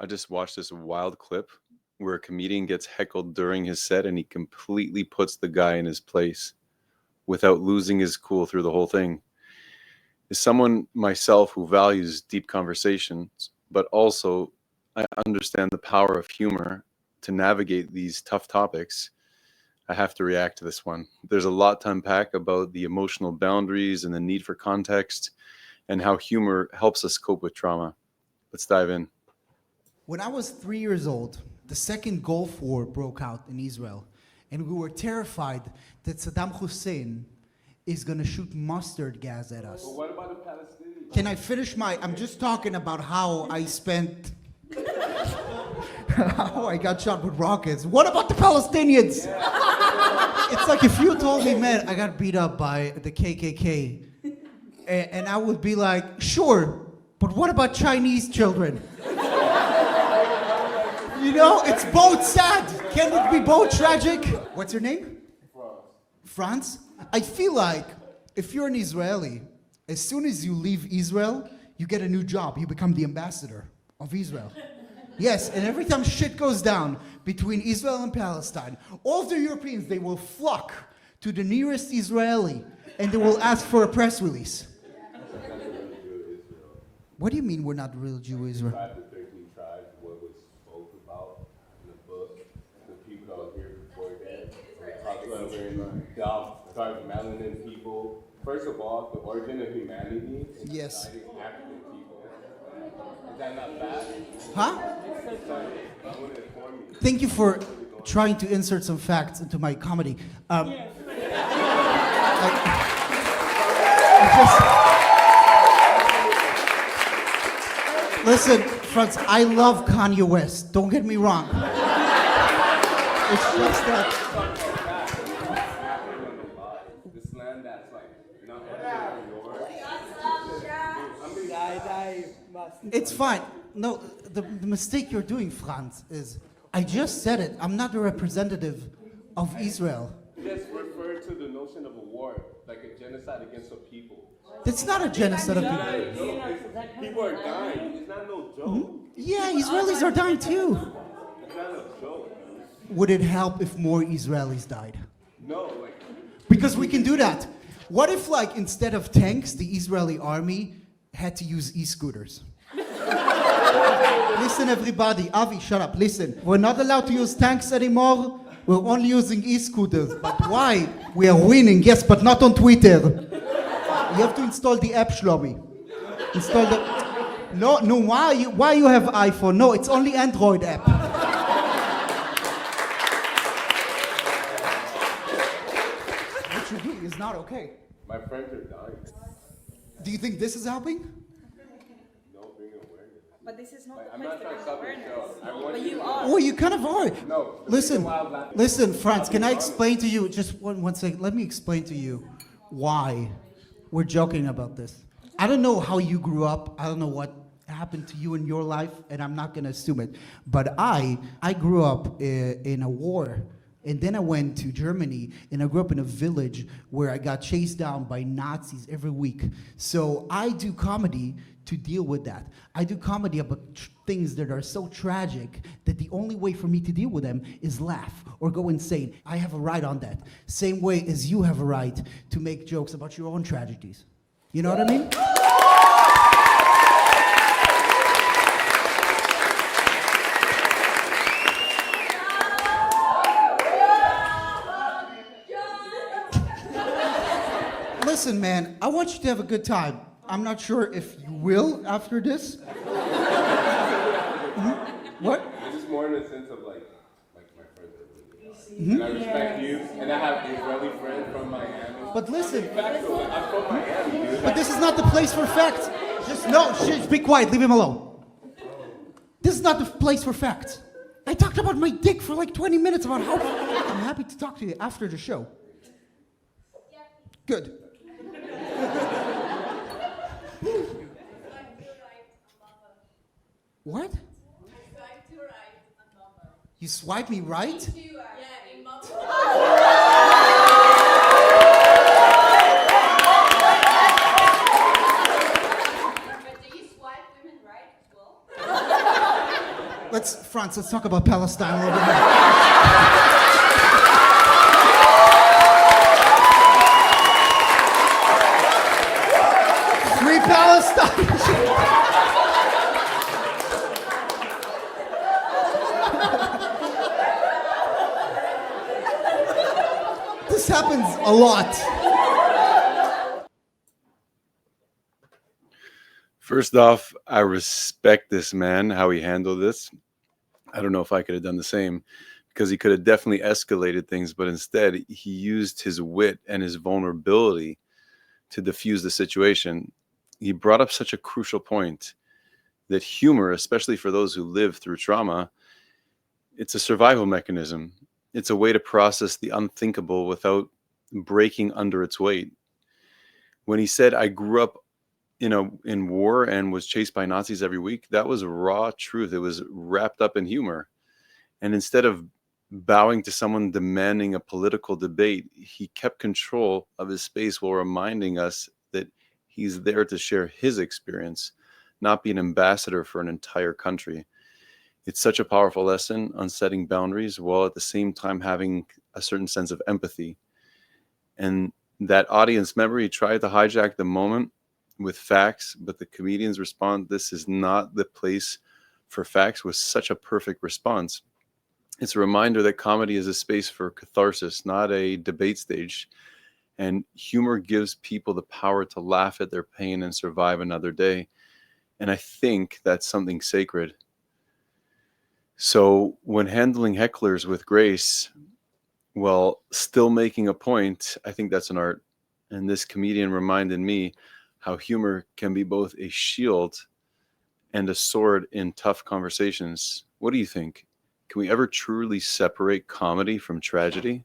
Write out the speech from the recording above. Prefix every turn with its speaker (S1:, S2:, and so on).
S1: I just watched this wild clip where a comedian gets heckled during his set and he completely puts the guy in his place without losing his cool through the whole thing. As someone myself who values deep conversations, but also I understand the power of humor to navigate these tough topics, I have to react to this one. There's a lot to unpack about the emotional boundaries and the need for context and how humor helps us cope with trauma. Let's dive in.
S2: When I was 3 years old, the second Gulf War broke out in Israel, and we were terrified that Saddam Hussein is going to shoot mustard gas at us.
S3: But what about the Palestinians?
S2: Can I finish I'm just talking about how I spent, how I got shot with rockets. What about the Palestinians? Yeah. It's like if you told me, man, I got beat up by the KKK, and I would be like, sure, but what about Chinese children? You know, it's both sad. Can it be both tragic? What's your name? France? I feel like if you're an Israeli, as soon as you leave Israel, you get a new job. You become the ambassador of Israel. Yes, and every time shit goes down between Israel and Palestine, all of the Europeans, they will flock to the nearest Israeli and they will ask for a press release. What do you mean we're not real Jew Israel?
S3: 5 to 13 tribes, what was spoke about in the book, the people that were here before that, talked about very dark melanin people. First of all, the origin of humanity is
S2: Yes.
S3: African people. Is that not bad?
S2: Huh?
S3: Sorry, I want to inform you.
S2: Thank you for trying to insert some facts into my comedy. Listen, Franz, I love Kanye West. Don't get me wrong. It's just that.
S3: This land that's like not yours.
S2: It's fine. No, the mistake you're doing, Franz, is I just said it. I'm not a representative of Israel.
S3: Just refer to the notion of a war, like a genocide against a people.
S2: That's not a genocide of people.
S3: People are dying. It's not no joke.
S2: Yeah, Israelis are dying too.
S3: It's not a joke.
S2: Would it help if more Israelis died?
S3: No, like
S2: Because we can do that. What if, like, instead of tanks, the Israeli army had to use e-scooters? Listen, everybody. Avi, shut up. Listen. We're not allowed to use tanks anymore. We're only using e-scooters. But why? We are winning, yes, but not on Twitter. You have to install the app, Shlomi. Install the... No, why you have iPhone? No, it's only Android app. What you're doing is not okay.
S3: my friends are dying.
S2: Do you think this is helping?
S3: No, bring awareness.
S4: But this is not
S3: Like,
S4: the
S3: I'm
S4: place
S3: not
S4: to
S3: trying to
S4: bring
S3: stop the
S4: awareness.
S3: show. I want
S4: But
S3: you
S4: you
S3: to-
S4: are.
S2: Oh, you kind of are.
S3: No.
S2: Listen, Franz, can I explain to you, just one second, let me explain to you why we're joking about this. I don't know how you grew up, I don't know what happened to you in your life, and I'm not gonna assume it, but I grew up in a war, and then I went to Germany, and I grew up in a village where I got chased down by Nazis every week. So I do comedy to deal with that. I do comedy about things that are so tragic that the only way for me to deal with them is laugh or go insane. I have a right on that. Same way as you have a right to make jokes about your own tragedies. You know what I mean? Listen, man, I want you to have a good time. I'm not sure if you will after this. What?
S3: This is more in the sense of like my friends are really And I respect you, and I have Israeli friends from Miami.
S2: But listen,
S3: Factual, I'm from Miami, dude.
S2: but this is not the place for facts. Just no, be quiet, leave him alone. This is not the place for facts. I talked about my dick for like 20 minutes about how I'm happy to talk to you after the show. Good. What? You swipe me right? Franz, let's talk about Palestine a little bit more. Free Palestine! This happens a lot.
S1: First off, I respect this man, how he handled this. I don't know if I could have done the same, because he could have definitely escalated things, but instead he used his wit and his vulnerability to diffuse the situation. He brought up such a crucial point that humor, especially for those who live through trauma, it's a survival mechanism. It's a way to process the unthinkable without breaking under its weight. When he said, I grew up in war and was chased by Nazis every week, that was raw truth. It was wrapped up in humor. And instead of bowing to someone demanding a political debate, he kept control of his space while reminding us that he's there to share his experience, not be an ambassador for an entire country. It's such a powerful lesson on setting boundaries while at the same time having a certain sense of empathy. And that audience member, he tried to hijack the moment with facts, but the comedians respond, this is not the place for facts, was such a perfect response. It's a reminder that comedy is a space for catharsis, not a debate stage. And humor gives people the power to laugh at their pain and survive another day. And I think that's something sacred. So when handling hecklers with grace, while still making a point, I think that's an art. And this comedian reminded me how humor can be both a shield and a sword in tough conversations. What do you think? Can we ever truly separate comedy from tragedy?